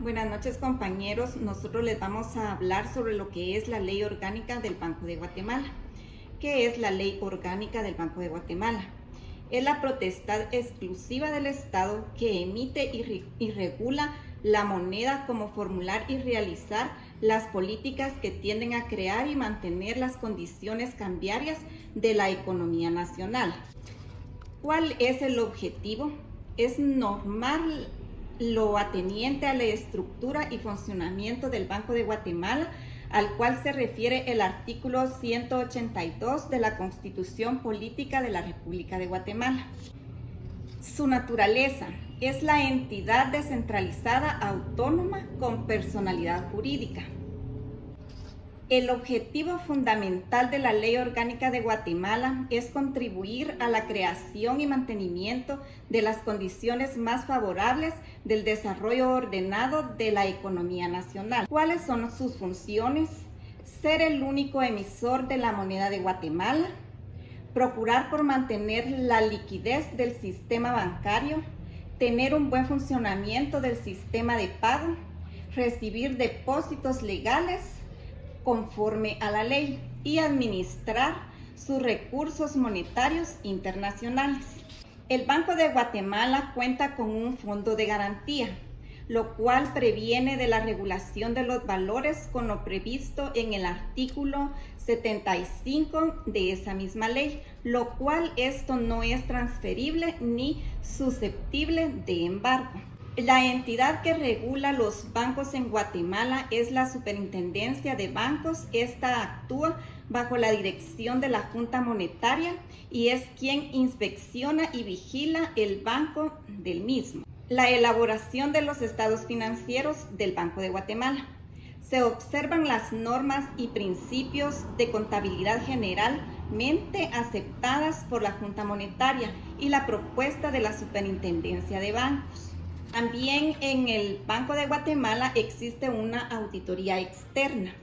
Buenas noches, compañeros. Nosotros les vamos a hablar sobre lo que es la Ley Orgánica del Banco de Guatemala. ¿Qué es la Ley Orgánica del Banco de Guatemala? Es la potestad exclusiva del Estado que emite y regula la moneda, como formular y realizar las políticas que tienden a crear y mantener las condiciones cambiarias de la economía nacional. ¿Cuál es el objetivo? Es normar lo ateniente a la estructura y funcionamiento del Banco de Guatemala, al cual se refiere el artículo 182 de la Constitución Política de la República de Guatemala. Su naturaleza es la entidad descentralizada autónoma con personalidad jurídica. El objetivo fundamental de la Ley Orgánica de Guatemala es contribuir a la creación y mantenimiento de las condiciones más favorables del desarrollo ordenado de la economía nacional. ¿Cuáles son sus funciones? Ser el único emisor de la moneda de Guatemala, procurar por mantener la liquidez del sistema bancario, tener un buen funcionamiento del sistema de pago, recibir depósitos legales conforme a la ley y administrar sus recursos monetarios internacionales. El Banco de Guatemala cuenta con un fondo de garantía, lo cual previene de la regulación de los valores con lo previsto en el artículo 75 de esa misma ley, lo cual esto no es transferible ni susceptible de embargo. La entidad que regula los bancos en Guatemala es la Superintendencia de Bancos. Esta actúa bajo la dirección de la Junta Monetaria y es quien inspecciona y vigila el banco del mismo. La elaboración de los estados financieros del Banco de Guatemala. Se observan las normas y principios de contabilidad generalmente aceptadas por la Junta Monetaria y la propuesta de la Superintendencia de Bancos. También en el Banco de Guatemala existe una auditoría externa.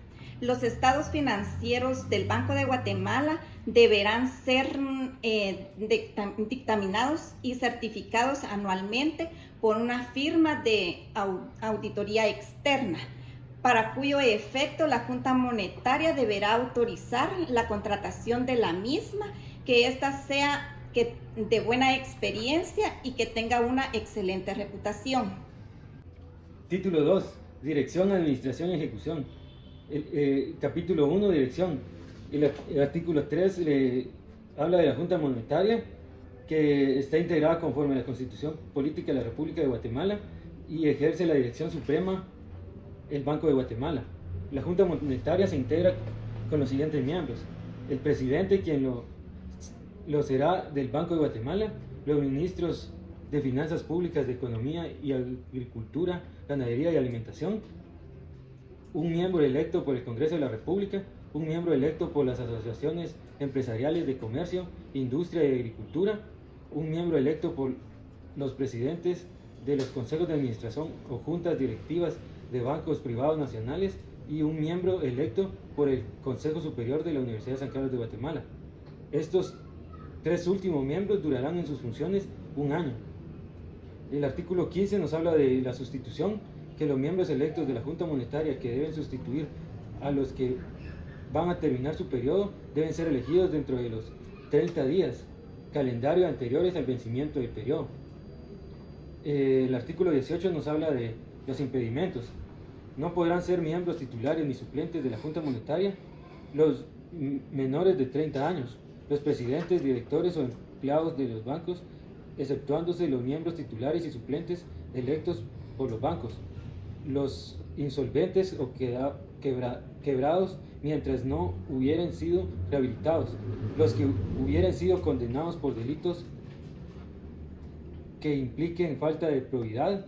Los estados financieros del Banco de Guatemala deberán ser dictaminados y certificados anualmente por una firma de auditoría externa, para cuyo efecto la Junta Monetaria deberá autorizar la contratación de la misma, que ésta sea de buena experiencia y que tenga una excelente reputación. Título 2. Dirección, Administración y Ejecución. Capítulo 1. Dirección. El artículo 3 habla de la Junta Monetaria, que está integrada conforme a la Constitución Política de la República de Guatemala y ejerce la dirección suprema el Banco de Guatemala. La Junta Monetaria se integra con los siguientes miembros: el presidente, quien lo será del Banco de Guatemala, los ministros de Finanzas Públicas, de Economía y Agricultura, Ganadería y Alimentación, un miembro electo por el Congreso de la República, un miembro electo por las asociaciones empresariales de comercio, industria y agricultura, un miembro electo por los presidentes de los consejos de administración o juntas directivas de bancos privados nacionales y un miembro electo por el Consejo Superior de la Universidad de San Carlos de Guatemala. Estos tres últimos miembros durarán en sus funciones un año. El artículo 15 nos habla de la sustitución, que los miembros electos de la Junta Monetaria que deben sustituir a los que van a terminar su periodo deben ser elegidos dentro de los 30 días, calendario anteriores al vencimiento del periodo. El artículo 18 nos habla de los impedimentos. No podrán ser miembros titulares ni suplentes de la Junta Monetaria los menores de 30 años, los presidentes, directores o empleados de los bancos, exceptuándose los miembros titulares y suplentes electos por los bancos, los insolventes o quebrados mientras no hubieran sido rehabilitados, los que hubieran sido condenados por delitos que impliquen falta de probidad,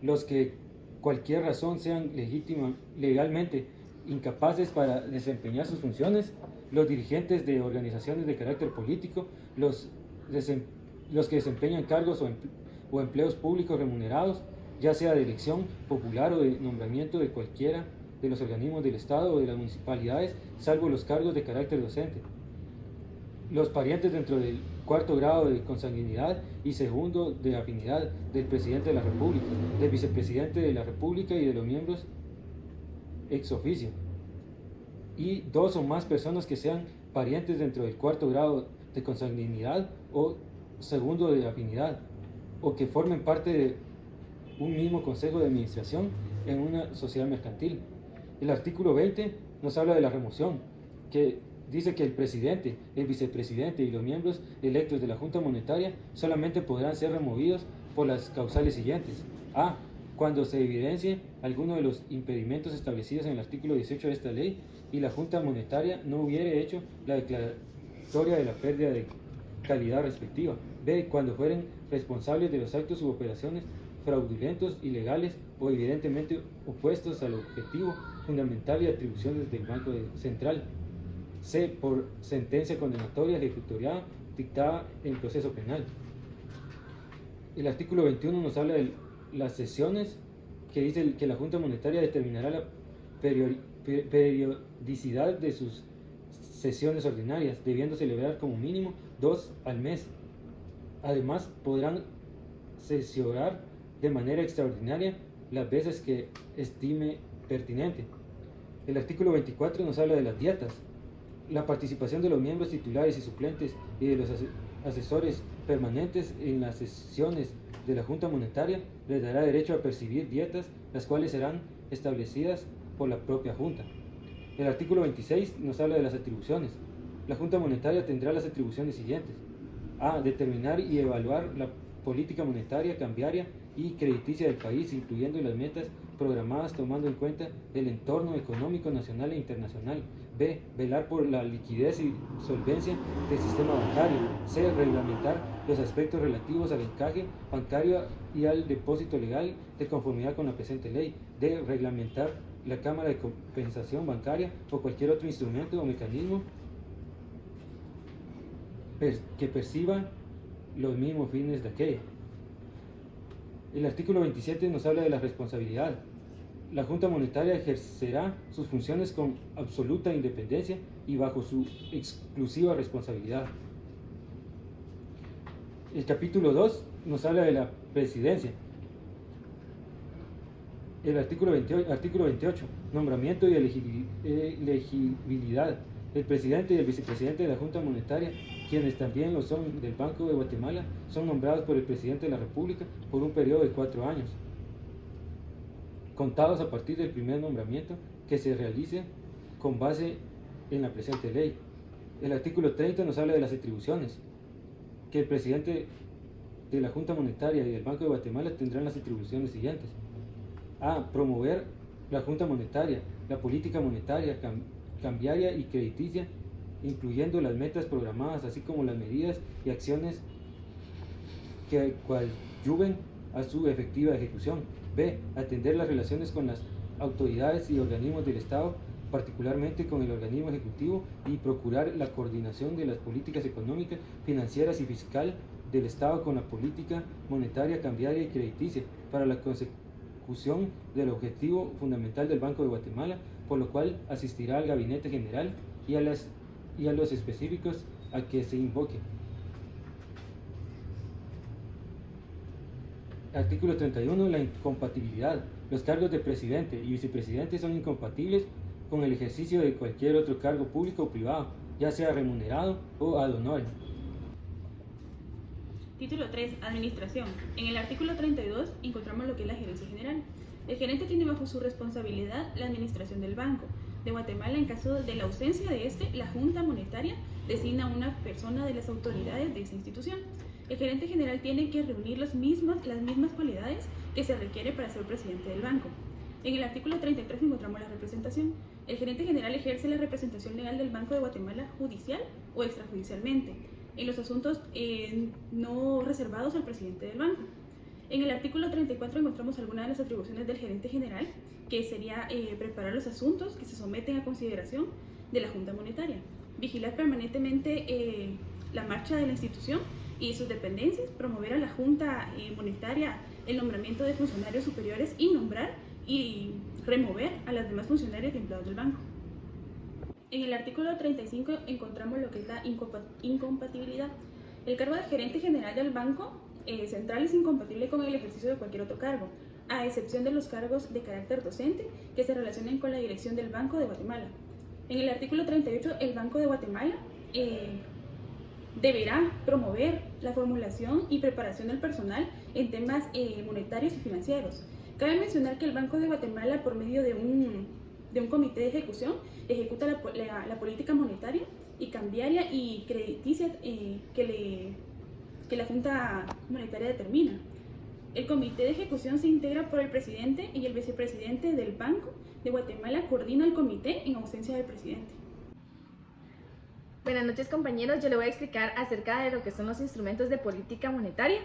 los que cualquier razón sean legalmente incapaces para desempeñar sus funciones, los dirigentes de organizaciones de carácter político, los que desempeñan cargos o empleos públicos remunerados, ya sea de elección popular o de nombramiento de cualquiera de los organismos del Estado o de las municipalidades, salvo los cargos de carácter docente, los parientes dentro del cuarto grado de consanguinidad y segundo de afinidad del presidente de la República, del vicepresidente de la República y de los miembros ex oficio, y 2 o más personas que sean parientes dentro del cuarto grado de consanguinidad o segundo de afinidad, o que formen parte de un mismo consejo de administración en una sociedad mercantil. El artículo 20 nos habla de la remoción, que dice que el presidente, el vicepresidente y los miembros electos de la Junta Monetaria solamente podrán ser removidos por las causales siguientes. A. Cuando se evidencie alguno de los impedimentos establecidos en el artículo 18 de esta ley y la Junta Monetaria no hubiere hecho la declaratoria de la pérdida de calidad respectiva. B. Cuando fueren responsables de los actos u operaciones fraudulentos, ilegales o evidentemente opuestos al objetivo fundamental y atribuciones del Banco Central. C. Por sentencia condenatoria ejecutoriada dictada en proceso penal. El artículo 21 nos habla de las sesiones, que dice que la Junta Monetaria determinará la periodicidad de sus sesiones ordinarias, debiendo celebrar como mínimo 2 al mes. Además, podrán sesionar de manera extraordinaria las veces que estime pertinente. El artículo 24 nos habla de las dietas. La participación de los miembros titulares y suplentes y de los asesores permanentes en las sesiones de la Junta Monetaria les dará derecho a percibir dietas, las cuales serán establecidas por la propia Junta. El artículo 26 nos habla de las atribuciones. La Junta Monetaria tendrá las atribuciones siguientes. A. Determinar y evaluar la política monetaria, cambiaria y crediticia del país, incluyendo las metas programadas tomando en cuenta el entorno económico nacional e internacional. B. Velar por la liquidez y solvencia del sistema bancario. C. Reglamentar los aspectos relativos al encaje bancario y al depósito legal de conformidad con la presente ley. D. Reglamentar la cámara de compensación bancaria o cualquier otro instrumento o mecanismo que perciba los mismos fines de aquella. El artículo 27 nos habla de la responsabilidad. La Junta Monetaria ejercerá sus funciones con absoluta independencia y bajo su exclusiva responsabilidad. El capítulo 2 nos habla de la presidencia. El artículo 28, nombramiento y elegibilidad. El presidente y el vicepresidente de la Junta Monetaria, quienes también lo son del Banco de Guatemala, son nombrados por el presidente de la República por un periodo de 4 años, contados a partir del primer nombramiento que se realice con base en la presente ley. El artículo 30 nos habla de las atribuciones, que el presidente de la Junta Monetaria y del Banco de Guatemala tendrán las atribuciones siguientes. A. Promover la Junta Monetaria, la política monetaria, cambiaria y crediticia, incluyendo las metas programadas, así como las medidas y acciones que coadyuven a su efectiva ejecución. B. Atender las relaciones con las autoridades y organismos del Estado, particularmente con el organismo ejecutivo, y procurar la coordinación de las políticas económicas, financieras y fiscal del Estado con la política monetaria, cambiaria y crediticia para la consecución del objetivo fundamental del Banco de Guatemala, por lo cual asistirá al Gabinete General y a los específicos a que se invoque. Artículo 31. La incompatibilidad. Los cargos de presidente y vicepresidente son incompatibles con el ejercicio de cualquier otro cargo público o privado, ya sea remunerado o ad honorem. Título 3. Administración. En el artículo 32 encontramos lo que es la gerencia general. El gerente tiene bajo su responsabilidad la administración del Banco de Guatemala. En caso de la ausencia de este, la Junta Monetaria designa a una persona de las autoridades de esa institución. El gerente general tiene que reunir las mismas cualidades que se requiere para ser presidente del banco. En el artículo 33 encontramos la representación. El gerente general ejerce la representación legal del Banco de Guatemala judicial o extrajudicialmente en los asuntos no reservados al presidente del banco. En el artículo 34 encontramos algunas de las atribuciones del gerente general, que sería preparar los asuntos que se someten a consideración de la Junta Monetaria, vigilar permanentemente la marcha de la institución y sus dependencias, promover a la Junta Monetaria el nombramiento de funcionarios superiores y nombrar y remover a los demás funcionarios y empleados del banco. En el artículo 35 encontramos lo que es la incompatibilidad. El cargo de gerente general del Banco Central es incompatible con el ejercicio de cualquier otro cargo, a excepción de los cargos de carácter docente que se relacionen con la dirección del Banco de Guatemala. En el artículo 38, el Banco de Guatemala deberá promover la formulación y preparación del personal en temas monetarios y financieros. Cabe mencionar que el Banco de Guatemala, por medio de un comité de ejecución, ejecuta la política monetaria y cambiaria y crediticia que la Junta Monetaria determina. El comité de ejecución se integra por el presidente y el vicepresidente del Banco de Guatemala coordina el comité en ausencia del presidente. Buenas noches, compañeros. Yo le voy a explicar acerca de lo que son los instrumentos de política monetaria.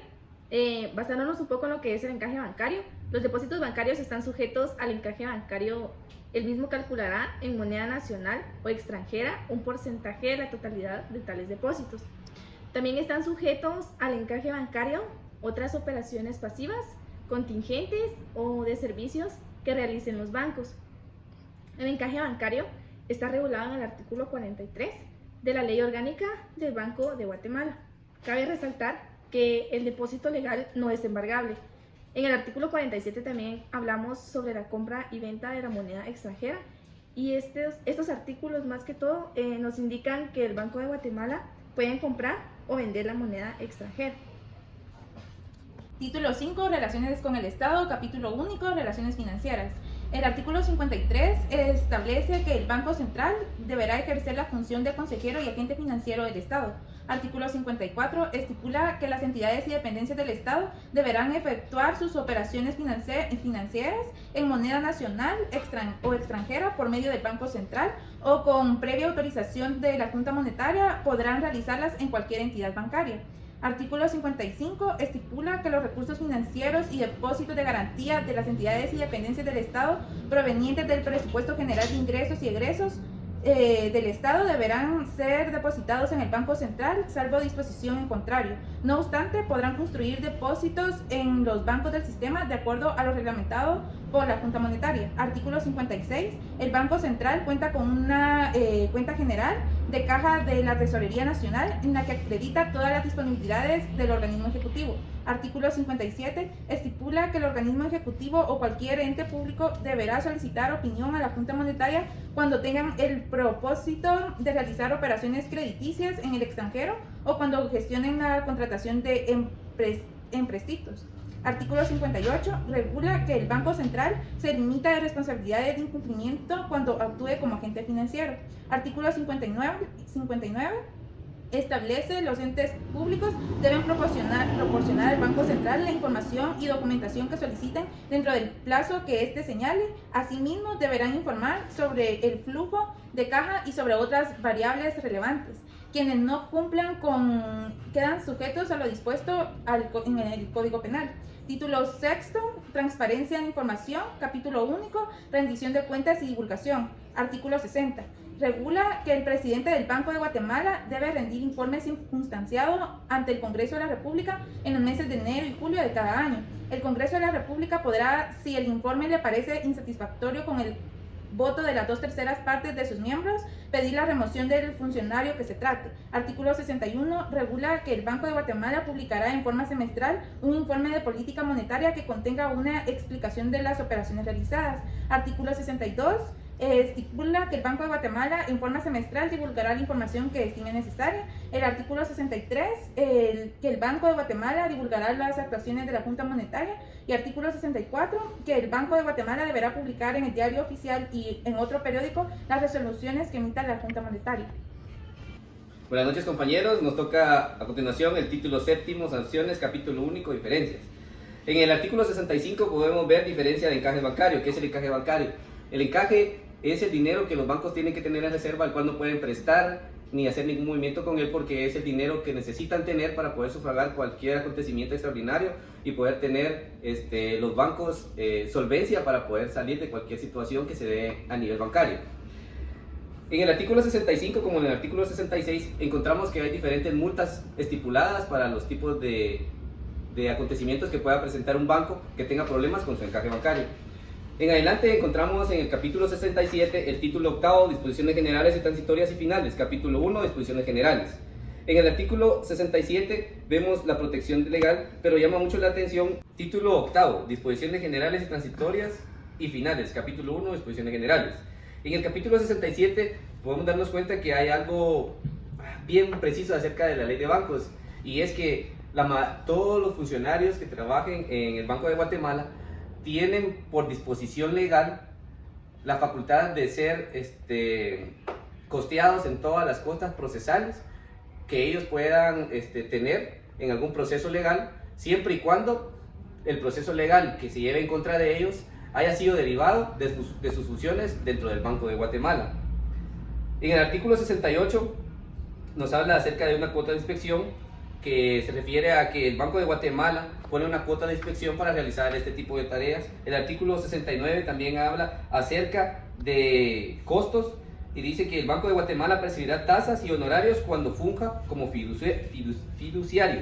Basándonos un poco en lo que es el encaje bancario, los depósitos bancarios están sujetos al encaje bancario. El mismo calculará en moneda nacional o extranjera un porcentaje de la totalidad de tales depósitos. También están sujetos al encaje bancario otras operaciones pasivas, contingentes o de servicios que realicen los bancos. El encaje bancario está regulado en el artículo 43 de la Ley Orgánica del Banco de Guatemala. Cabe resaltar que el depósito legal no es embargable. En el artículo 47 también hablamos sobre la compra y venta de la moneda extranjera, y estos artículos más que todo nos indican que el Banco de Guatemala pueden comprar o vender la moneda extranjera. Título 5, Relaciones con el Estado, capítulo único, Relaciones financieras. El artículo 53 establece que el Banco Central deberá ejercer la función de consejero y agente financiero del Estado. Artículo 54 estipula que las entidades y dependencias del Estado deberán efectuar sus operaciones financieras en moneda nacional o extranjera por medio del Banco Central, o con previa autorización de la Junta Monetaria podrán realizarlas en cualquier entidad bancaria. Artículo 55 estipula que los recursos financieros y depósitos de garantía de las entidades y dependencias del Estado provenientes del presupuesto general de ingresos y egresos del Estado deberán ser depositados en el Banco Central, salvo disposición en contrario. No obstante, podrán construir depósitos en los bancos del sistema de acuerdo a lo reglamentado por la Junta Monetaria. Artículo 56. El Banco Central cuenta con una cuenta general de caja de la Tesorería Nacional en la que acredita todas las disponibilidades del organismo ejecutivo. Artículo 57 estipula que el organismo ejecutivo o cualquier ente público deberá solicitar opinión a la Junta Monetaria cuando tengan el propósito de realizar operaciones crediticias en el extranjero o cuando gestionen la contratación de empréstitos. Artículo 58 regula que el Banco Central se limita de responsabilidades de incumplimiento cuando actúe como agente financiero. Artículo 59 establece los entes públicos deben proporcionar al Banco Central la información y documentación que soliciten dentro del plazo que éste señale. Asimismo, deberán informar sobre el flujo de caja y sobre otras variables relevantes. Quienes no cumplan quedan sujetos a lo dispuesto en el Código Penal. Título 6, Transparencia en información, capítulo único, Rendición de cuentas y divulgación. Artículo 60. Regula que el presidente del Banco de Guatemala debe rendir informes circunstanciados ante el Congreso de la República en los meses de enero y julio de cada año. El Congreso de la República podrá, si el informe le parece insatisfactorio con el voto de las 2/3 partes de sus miembros, pedir la remoción del funcionario que se trate. Artículo 61 regula que el Banco de Guatemala publicará en forma semestral un informe de política monetaria que contenga una explicación de las operaciones realizadas. Artículo 62 estipula que el Banco de Guatemala en forma semestral divulgará la información que estime necesaria. El artículo 63, que el Banco de Guatemala divulgará las actuaciones de la Junta Monetaria. Y artículo 64, que el Banco de Guatemala deberá publicar en el Diario Oficial y en otro periódico las resoluciones que emita la Junta Monetaria. Buenas noches, compañeros. Nos toca a continuación el título 7, Sanciones, capítulo único, Diferencias. En el artículo 65 podemos ver diferencia de encaje bancario. ¿Qué es el encaje bancario? El encaje es el dinero que los bancos tienen que tener en reserva, al cual no pueden prestar ni hacer ningún movimiento con él, porque es el dinero que necesitan tener para poder sufragar cualquier acontecimiento extraordinario y poder tener los bancos solvencia para poder salir de cualquier situación que se dé a nivel bancario. En el artículo 65, como en el artículo 66, encontramos que hay diferentes multas estipuladas para los tipos de acontecimientos que pueda presentar un banco que tenga problemas con su encaje bancario. En adelante encontramos en el capítulo 67 el título octavo, disposiciones generales y transitorias y finales, capítulo 1, disposiciones generales. En el artículo 67 vemos la protección legal, pero llama mucho la atención título octavo, disposiciones generales y transitorias y finales, capítulo 1, disposiciones generales. En el capítulo 67 podemos darnos cuenta que hay algo bien preciso acerca de la ley de bancos, y es que todos los funcionarios que trabajen en el Banco de Guatemala tienen por disposición legal la facultad de ser costeados en todas las costas procesales que ellos puedan tener en algún proceso legal, siempre y cuando el proceso legal que se lleve en contra de ellos haya sido derivado de sus funciones dentro del Banco de Guatemala. En el artículo 68 nos habla acerca de una cuota de inspección que se refiere a que el Banco de Guatemala pone una cuota de inspección para realizar este tipo de tareas. El artículo 69 también habla acerca de costos y dice que el Banco de Guatemala percibirá tasas y honorarios cuando funja como fiduciario.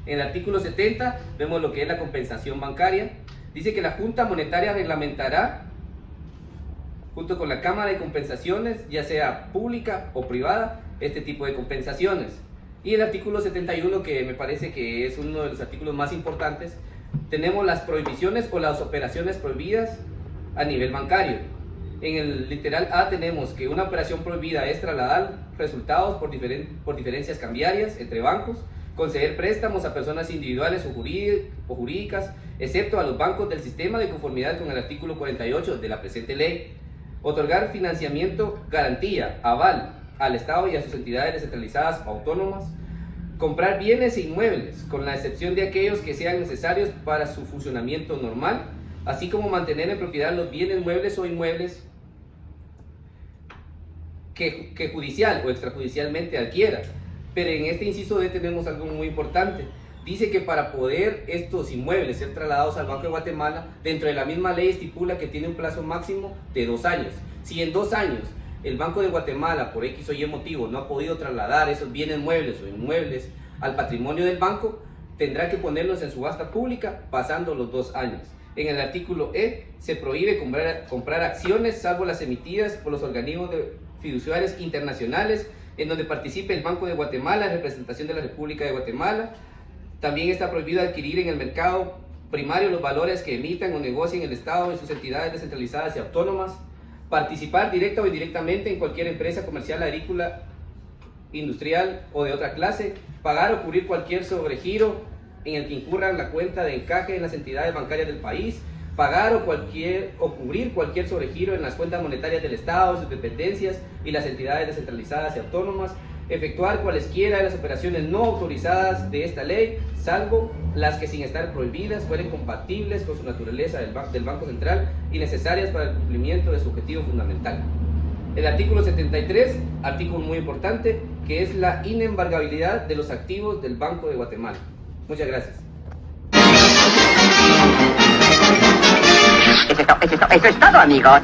En el artículo 70 vemos lo que es la compensación bancaria. Dice que la Junta Monetaria reglamentará junto con la Cámara de Compensaciones, ya sea pública o privada, este tipo de compensaciones. Y el artículo 71, que me parece que es uno de los artículos más importantes, tenemos las prohibiciones o las operaciones prohibidas a nivel bancario. En el literal A tenemos que una operación prohibida es trasladar resultados por diferencias cambiarias entre bancos, conceder préstamos a personas individuales o jurídicas, excepto a los bancos del sistema de conformidad con el artículo 48 de la presente ley, otorgar financiamiento, garantía, aval al Estado y a sus entidades descentralizadas o autónomas, comprar bienes e inmuebles, con la excepción de aquellos que sean necesarios para su funcionamiento normal, así como mantener en propiedad los bienes muebles o inmuebles que judicial o extrajudicialmente adquiera. Pero en este inciso D tenemos algo muy importante. Dice que para poder estos inmuebles ser trasladados al Banco de Guatemala, dentro de la misma ley estipula que tiene un plazo máximo de 2 años. Si en 2 años el Banco de Guatemala, por X o Y motivo, no ha podido trasladar esos bienes muebles o inmuebles al patrimonio del banco, tendrá que ponerlos en subasta pública pasando los 2 años. En el artículo E se prohíbe comprar acciones salvo las emitidas por los organismos fiduciarios internacionales en donde participe el Banco de Guatemala en representación de la República de Guatemala. También está prohibido adquirir en el mercado primario los valores que emitan o negocien el Estado y sus entidades descentralizadas y autónomas, participar directa o indirectamente en cualquier empresa comercial, agrícola, industrial o de otra clase, pagar o cubrir cualquier sobregiro en el que incurran la cuenta de encaje en las entidades bancarias del país, pagar o cubrir cualquier sobregiro en las cuentas monetarias del Estado, sus dependencias y las entidades descentralizadas y autónomas, efectuar cualesquiera de las operaciones no autorizadas de esta ley, salvo las que sin estar prohibidas fueren compatibles con su naturaleza del Banco Central y necesarias para el cumplimiento de su objetivo fundamental. El artículo 73, artículo muy importante, que es la inembargabilidad de los activos del Banco de Guatemala. Muchas gracias. Eso es todo, amigos.